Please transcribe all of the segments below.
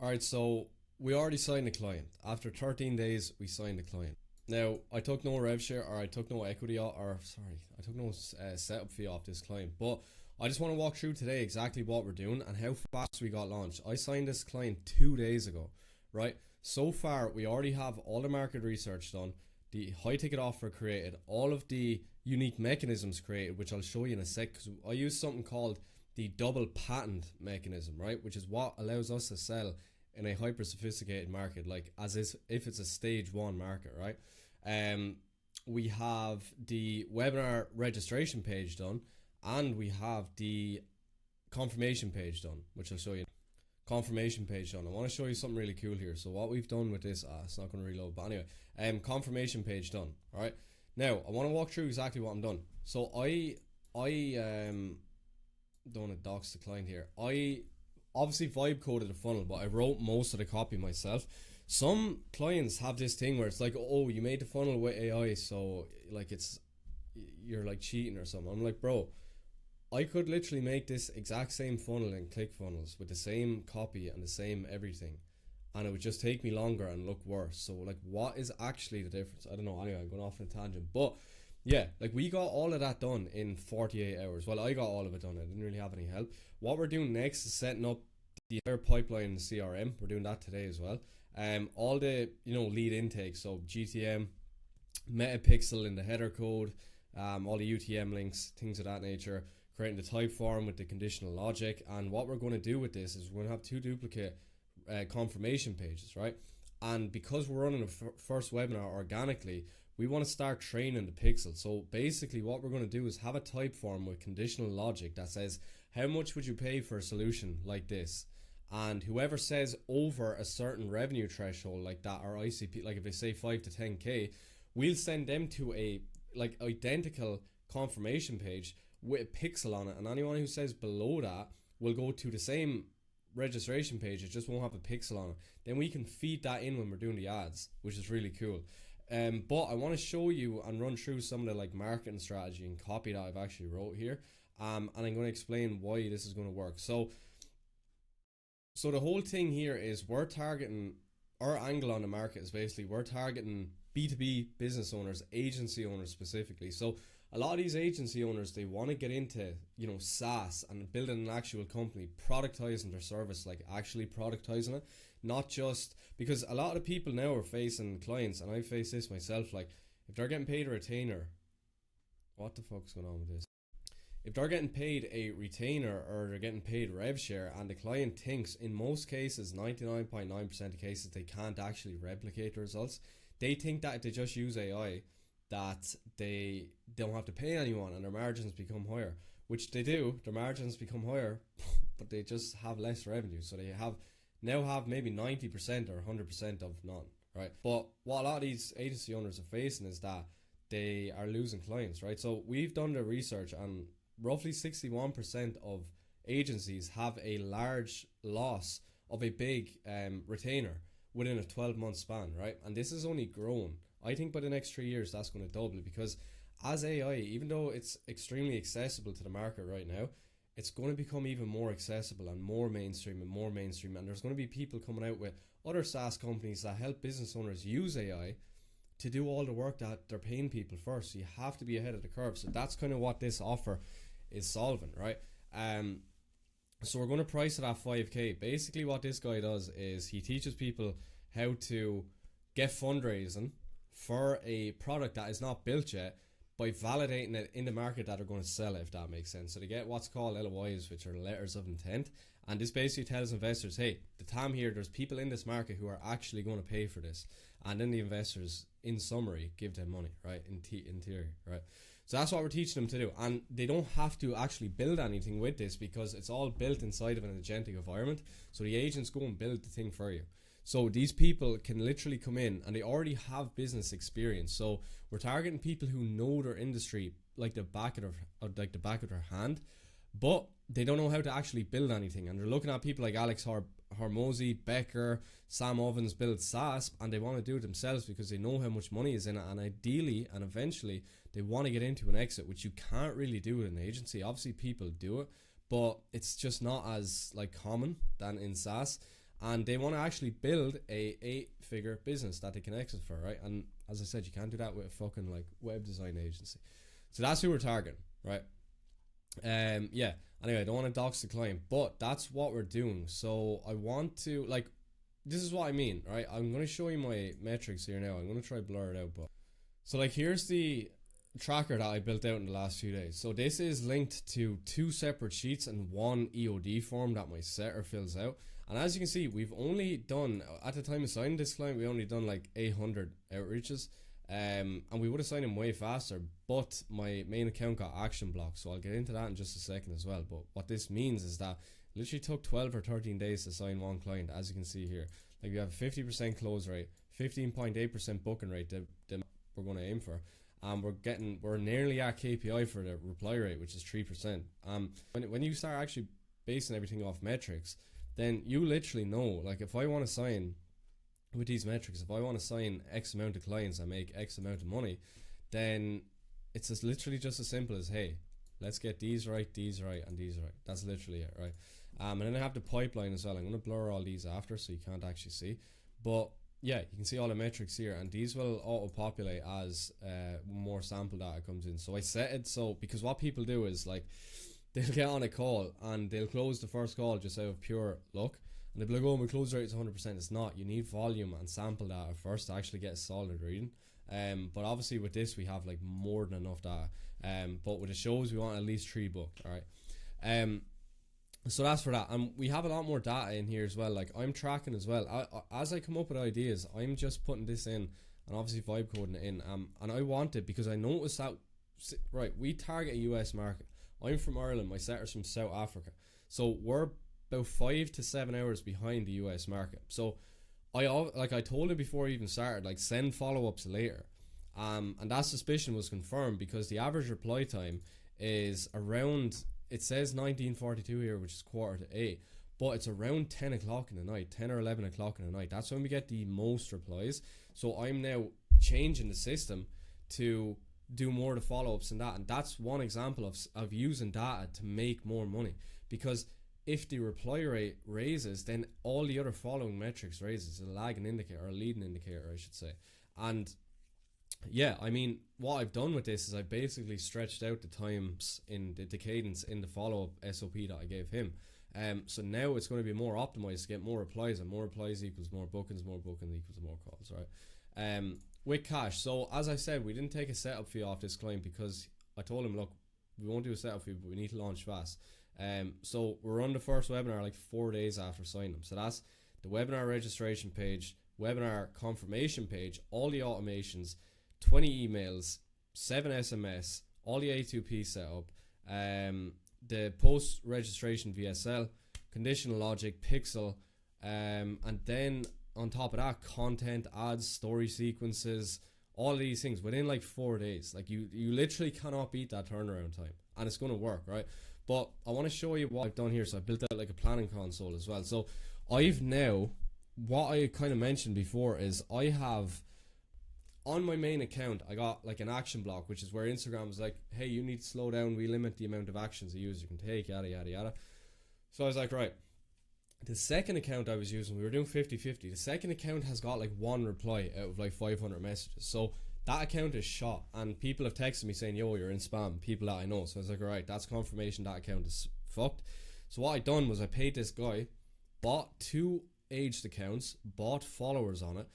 All right, so we already signed the client. After 13 days, we signed the client. Now, I took no rev share, or I took no equity, I took no setup fee off this client. But I just want to walk through today exactly what we're doing and how fast we got launched. I signed this client 2 days ago, right? So far, we already have all the market research done, the high ticket offer created, all of the unique mechanisms created, which I'll show you in a sec. Because I use something called the double patent mechanism, right? Which is what allows us to sell in a hyper sophisticated market, like as if it's a stage one market, right? We have the webinar registration page done, and we have the confirmation page done, which I'll show you. Confirmation page done. I want to show you something really cool here. So what we've done with this, it's not going to reload, but anyway, confirmation page done. All right. Now I want to walk through exactly what I'm done. So I don't want to dox the client here. I obviously vibe coded the funnel, but I wrote most of the copy myself. Some clients have this thing where it's like, oh, you made the funnel with AI, so like you're like cheating or something. I'm like, bro, I could literally make this exact same funnel in ClickFunnels with the same copy and the same everything, and it would just take me longer and look worse. So like, what is actually the difference? I don't know. Anyway, I'm going off on a tangent, but yeah, like we got all of that done in 48 hours. Well, I got all of it done. I didn't really have any help. What we're doing next is setting up the entire pipeline in CRM. We're doing that today as well. All the lead intake, so GTM, metapixel in the header code, all the UTM links, things of that nature, creating the type form with the conditional logic. And what we're going to do with this is we're going to have two duplicate confirmation pages, right? And because we're running a first webinar organically, we want to start training the pixel. So basically what we're going to do is have a type form with conditional logic that says, how much would you pay for a solution like this? And whoever says over a certain revenue threshold like that, or ICP, like if they say 5 to 10K, we'll send them to a like identical confirmation page with a pixel on it. And anyone who says below that will go to the same registration page. It just won't have a pixel on it. Then we can feed that in when we're doing the ads, which is really cool. But I want to show you and run through some of the like marketing strategy and copy that I've actually wrote here. And I'm going to explain why this is going to work. So the whole thing here is we're targeting, our angle on the market is basically we're targeting B2B business owners, agency owners specifically. So a lot of these agency owners, they want to get into, SaaS and building an actual company, productizing their service, like actually productizing it, not just because a lot of people now are facing clients, and I face this myself, like if they're getting paid a retainer, what the fuck's going on with this? If they're getting paid a retainer or they're getting paid rev share, and the client thinks in most cases, 99.9% of cases, they can't actually replicate the results. They think that if they just use AI, that they don't have to pay anyone and their margins become higher, which they do. Their margins become higher, but they just have less revenue. So they now have maybe 90% or 100% of none, right? But what a lot of these agency owners are facing is that they are losing clients, right? So we've done the research, and roughly 61% of agencies have a large loss of a big retainer within a 12-month span, right? And this has only grown. I think by the next 3 years, that's going to double, because as AI, even though it's extremely accessible to the market right now, it's going to become even more accessible and more mainstream. And there's going to be people coming out with other SaaS companies that help business owners use AI to do all the work that they're paying people for. So you have to be ahead of the curve. So that's kind of what this offer is solving, right? So we're going to price it at 5K. Basically what this guy does is he teaches people how to get fundraising for a product that is not built yet by validating it in the market that are going to sell it, if that makes sense. So they get what's called LOIs, which are letters of intent. And this basically tells investors, hey, the TAM here, there's people in this market who are actually going to pay for this. And then the investors, in summary, give them money, right? In theory, right? So that's what we're teaching them to do. And they don't have to actually build anything with this, because it's all built inside of an agentic environment. So the agents go and build the thing for you. So these people can literally come in and they already have business experience. So we're targeting people who know their industry like the back of their hand, but they don't know how to actually build anything. And they're looking at people like Alex Hormozy, Becker, Sam Ovens build SaaS, and they want to do it themselves because they know how much money is in it. And ideally and eventually they want to get into an exit, which you can't really do with an agency. Obviously people do it, but it's just not as like common than in SaaS. and they want to actually build a 8-figure business that they can exit for, right? And as I said, you can't do that with a fucking like web design agency. So that's who we're targeting, right? Yeah. Anyway, I don't want to dox the client, but that's what we're doing. So I want to, like, this is what I mean, right? I'm going to show you my metrics here now. I'm going to try blur it out, but so like here's the tracker that I built out in the last few days. So this is linked to 2 separate sheets and 1 EOD form that my setter fills out. And as you can see, we've only done, at the time of signing this client, we only done like 800 outreaches. And we would have signed him way faster, but my main account got action blocked. So I'll get into that in just a second as well. But what this means is that it literally took 12 or 13 days to sign one client, as you can see here. Like we have a 50% close rate, 15.8% booking rate that we're going to aim for. We're nearly at KPI for the reply rate, which is 3%. When you start actually basing everything off metrics, then you literally know, like if I want to sign with these metrics, if I want to sign X amount of clients and make X amount of money, then it's literally just as simple as, hey, let's get these right, and these right. That's literally it, right? And then I have the pipeline as well. I'm going to blur all these after so you can't actually see. But yeah, you can see all the metrics here, and these will auto-populate as more sample data comes in. So I set it so, because what people do is like, they'll get on a call and they'll close the first call just out of pure luck. And they'll be like, oh, my close rate is 100%. It's not. You need volume and sample data first to actually get a solid reading. But obviously with this, we have like more than enough data. But with the shows, we want at least 3 booked, all right? So that's for that. And we have a lot more data in here as well. Like I'm tracking as well. As I come up with ideas, I'm just putting this in and obviously vibe coding it in. And I want it because I noticed that, right, we target a US market. I'm from Ireland. My setter's from South Africa. So we're about 5 to 7 hours behind the US market. So I told him before he even started, like send follow-ups later. And that suspicion was confirmed because the average reply time is around, it says 1942 here, which is 7:45, but it's around 10 o'clock in the night, 10 or 11 o'clock in the night. That's when we get the most replies. So I'm now changing the system to do more of the follow-ups and that. And that's one example of using data to make more money. Because if the reply rate raises, then all the other following metrics raises. A lagging indicator, or a leading indicator, I should say. And yeah, I mean, what I've done with this is I basically stretched out the times in the cadence in the follow-up SOP that I gave him. So now it's going to be more optimized to get more replies, and more replies equals more bookings equals more calls, right? With cash, so as I said, we didn't take a setup fee off this client because I told him, look, we won't do a setup fee, but we need to launch fast. So we're on the first webinar like 4 days after signing them. So that's the webinar registration page, webinar confirmation page, all the automations, 20 emails, 7 SMS, all the A2P setup, the post registration VSL, conditional logic, pixel, and then on top of that, content, ads, story sequences, all these things within like 4 days. Like you literally cannot beat that turnaround time, and it's going to work, right? But I want to show you what I've done here. So I built out like a planning console as well. So I've now, what I kind of mentioned before is I have on my main account, I got like an action block, which is where Instagram is like, hey, you need to slow down. We limit the amount of actions a user can take, yada, yada, yada. So I was like, right. The second account I was using, we were doing 50-50. The second account has got like 1 reply out of like 500 messages. So that account is shot, and people have texted me saying, yo, you're in spam, people that I know. So I was like, all right, that's confirmation that account is fucked. So what I done was I paid this guy, bought 2 aged accounts, bought followers on it,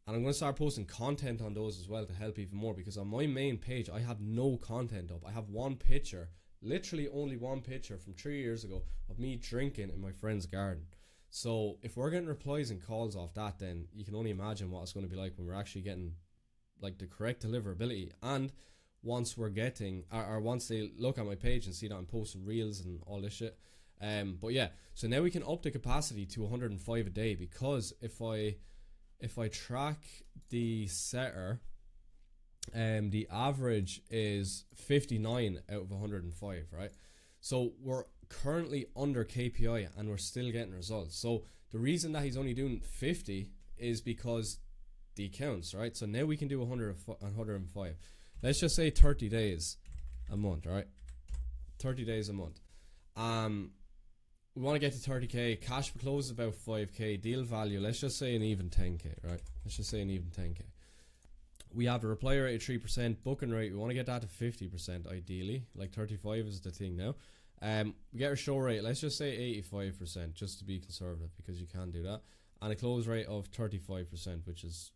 and I'm going to start posting content on those as well to help even more, because on my main page, I have no content up. I have 1 picture, literally only 1 picture from 3 years ago of me drinking in my friend's garden. So if we're getting replies and calls off that, then you can only imagine what it's going to be like when we're actually getting like the correct deliverability. And once we're getting, or once they look at my page and see that I'm posting reels and all this shit. But yeah, so now we can up the capacity to 105 a day, because if I track the setter, the average is 59 out of 105, right? So we're currently under KPI and we're still getting results. So the reason that he's only doing 50 is because the accounts, right? So now we can do 105. Let's just say 30 days a month, right? 30 days a month. we want to get to 30k. Cash per close is about 5k. Deal value, let's just say an even 10k, right? Let's just say an even 10k. We have a reply rate of 3%. Booking rate, we want to get that to 50% ideally. Like 35 is the thing now. We get our show rate, let's just say 85%, just to be conservative, because you can do that. And a close rate of 35%, which is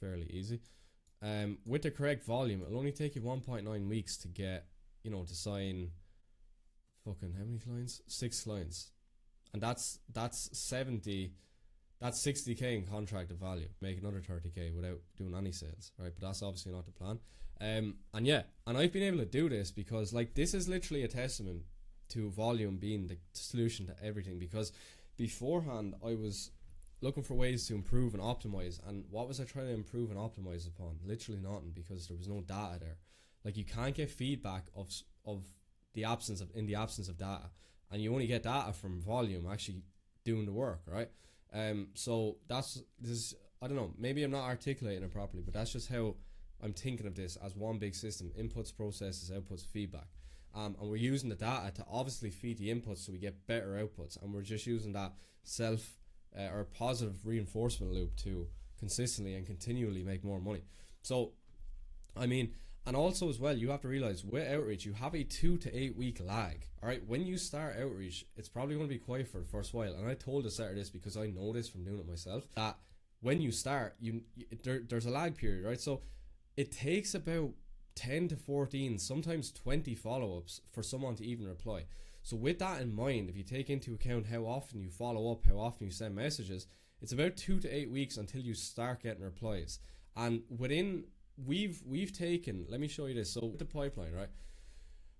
fairly easy. With the correct volume, it'll only take you 1.9 weeks to get, to sign fucking how many clients? 6 clients. And that's 60k in contracted value. Make another 30k without doing any sales, right? But that's obviously not the plan. And I've been able to do this because this is literally a testament to volume being the solution to everything, because beforehand I was looking for ways to improve and optimize, and what was I trying to improve and optimize upon? Literally nothing, because there was no data there. You can't get feedback of the absence of data, and you only get data from volume actually doing the work, right? So this I don't know, maybe I'm not articulating it properly, but that's just how I'm thinking of this as one big system: inputs, processes, outputs, feedback. And we're using the data to obviously feed the inputs so we get better outputs, and we're just using that or positive reinforcement loop to consistently and continually make more money. So and also as well, you have to realize with outreach you have a 2 to 8 week lag. All right, when you start outreach, it's probably going to be quiet for the first while, and I told the starter this because I know this from doing it myself, that when you start, there's a lag period, right? So it takes about 10 to 14, sometimes 20 follow-ups for someone to even reply. So with that in mind, if you take into account how often you follow up, how often you send messages, it's about 2 to 8 weeks until you start getting replies. And we've taken, let me show you this. So with the pipeline, right,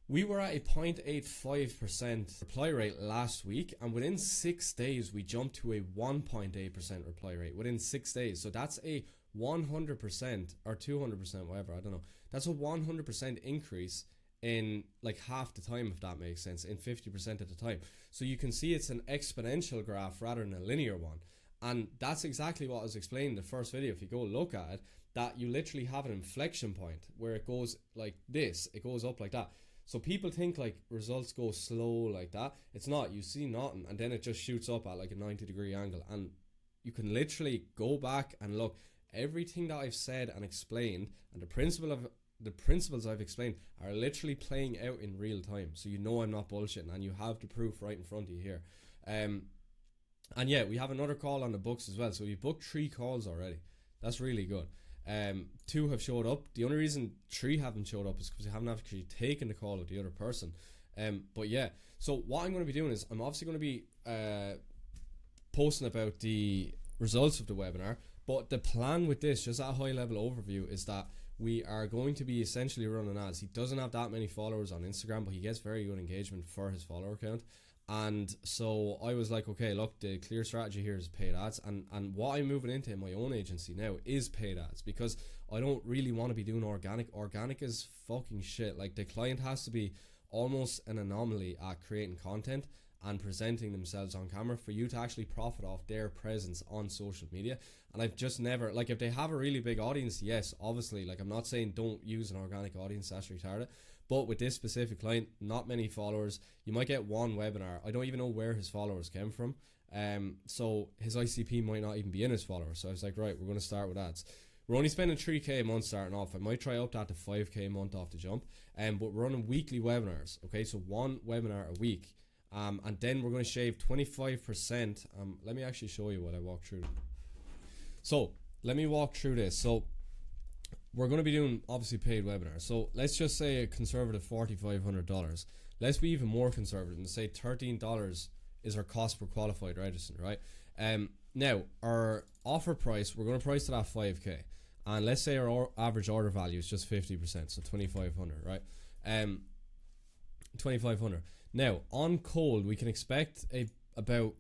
we were at a 0.85% reply rate last week, and within 6 days we jumped to a 1.8% reply rate within 6 days. So that's a 100% or 200%, whatever, I don't know. That's a 100% increase in half the time, if that makes sense, in 50% of the time. So you can see it's an exponential graph rather than a linear one. And that's exactly what I was explaining in the first video. If you go look at it, that you literally have an inflection point where it goes like this, it goes up like that. So people think results go slow like that. It's not. You see nothing, and then it just shoots up at a 90-degree angle, and you can literally go back and look. Everything that I've said and explained, and the principles I've explained are literally playing out in real time. So I'm not bullshitting, and you have the proof right in front of you here. And yeah, we have another call on the books as well. So we booked 3 calls already. That's really good. 2 have showed up. The only reason 3 haven't showed up is because they haven't actually taken the call of the other person. But yeah, so what I'm going to be doing is I'm obviously going to be posting about the results of the webinar. But the plan with this, just at a high level overview, is that we are going to be essentially running ads. He doesn't have that many followers on Instagram, but he gets very good engagement for his follower count. And so I was like, okay, look, the clear strategy here is paid ads. And what I'm moving into in my own agency now is paid ads, because I don't really want to be doing organic. Organic is fucking shit. The client has to be almost an anomaly at creating content and presenting themselves on camera for you to actually profit off their presence on social media. And I've just never, if they have a really big audience, yes, obviously, I'm not saying don't use an organic audience, that's retarded, but with this specific client, not many followers. You might get 1 webinar. I don't even know where his followers came from. So his ICP might not even be in his followers. So I was like, right, we're going to start with ads. We're only spending 3k a month starting off. I might try up that to 5k a month off the jump. But we're running weekly webinars. Okay, so 1 webinar a week. And then we're going to shave 25%. Let me actually show you what I walked through. So let me walk through this. So we're going to be doing obviously paid webinars. So let's just say a conservative $4,500. Let's be even more conservative and say $13 is our cost per qualified registrant, right? Now our offer price, we're going to price it at 5k, and let's say our average order value is just 50%, so 2,500, right? 2,500. Now on cold, we can expect about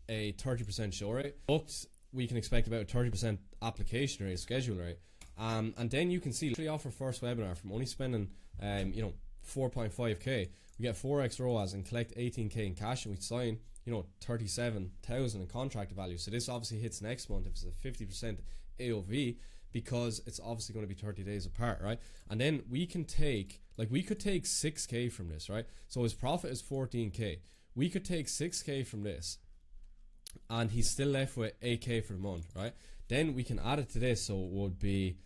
a 30% show rate. Booked, we can expect about a 30% application rate, schedule rate. And then you can see, literally off our first webinar, from only spending 4.5k, we get 4x ROAS and collect 18k in cash, and we sign 37,000 in contract value. So this obviously hits next month if it's a 50% AOV, because it's obviously going to be 30 days apart, right? And then we can take, we could take 6k from this, right? So his profit is 14k. we could take 6k from this, and he's still left with 8k for the month, right? Then we can add it to this, so it would be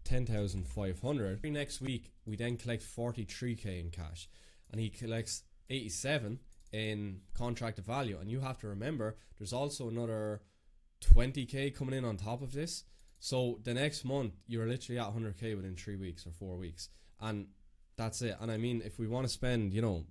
10,500. Next week we then collect 43k in cash, and he collects 87 in contracted value. And you have to remember, there's also another 20k coming in on top of this. So the next month you're literally at 100k within 3 weeks or 4 weeks, and that's it. And I mean, if we want to spend, you know,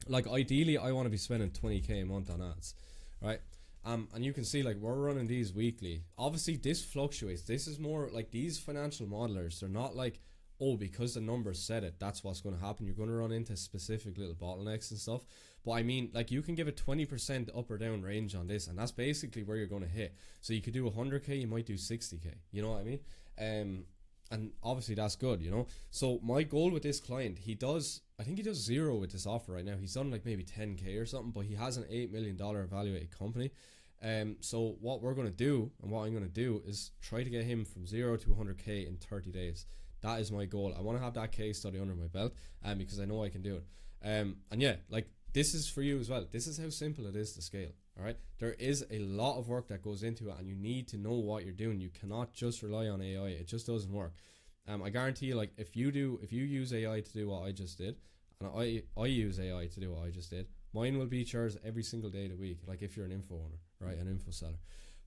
like ideally I want to be spending 20k a month on ads, right? And you can see, like, we're running these weekly. Obviously this fluctuates. This is more like these financial modelers, they're not like, oh, because the numbers said it, that's what's going to happen. You're going to run into specific little bottlenecks and stuff. But I mean, like, you can give a 20% up or down range on this, and that's basically where you're going to hit. So you could do 100k, you might do 60k, you know what I mean? And obviously that's good, you know. So my goal with this client, I think he does 0 with this offer right now. He's done like maybe 10k or something, but he has an $8 million evaluated company. So what we're going to do, and what I'm going to do, is try to get him from 0 to 100k in 30 days. That is my goal. I want to have that case study under my belt, because I know I can do it. And yeah, like, this is for you as well. This is how simple it is to scale. All right, there is a lot of work that goes into it, and you need to know what you're doing. You cannot just rely on AI. It just doesn't work. I guarantee you, like, if you use AI to do what I just did, and I use AI to do what I just did, mine will beat yours every single day of the week. Like, if you're an info owner, right, an info seller.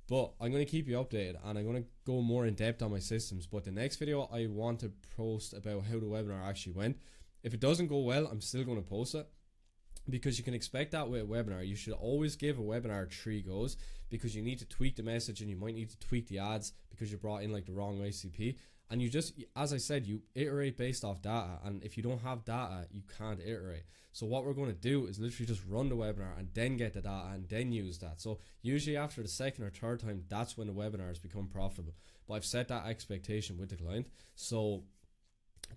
But I'm going to keep you updated, and I'm going to go more in depth on my systems. But the next video, I want to post about how the webinar actually went. If it doesn't go well, I'm still going to post it, because you can expect that with a webinar. You should always give a webinar 3 goes, because you need to tweak the message, and you might need to tweak the ads because you brought in like the wrong ICP. And you just, as I said, you iterate based off data, and if you don't have data, you can't iterate. So what we're going to do is literally just run the webinar and then get the data and then use that. So usually after the second or third time, that's when the webinars become profitable. But I've set that expectation with the client, so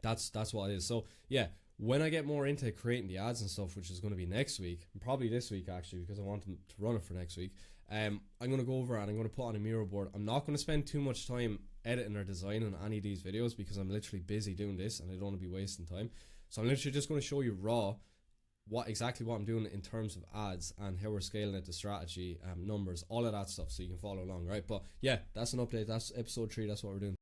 that's what it is. So yeah, when I get more into creating the ads and stuff, which is going to be next week, and probably this week actually, because I want to run it for next week, I'm going to go over and I'm going to put on a Miro board. I'm not going to spend too much time editing or designing any of these videos, because I'm literally busy doing this and I don't want to be wasting time. So I'm literally just going to show you raw what I'm doing in terms of ads and how we're scaling it, the strategy, numbers, all of that stuff, so you can follow along, right? But yeah, that's an update. That's episode 3. That's what we're doing.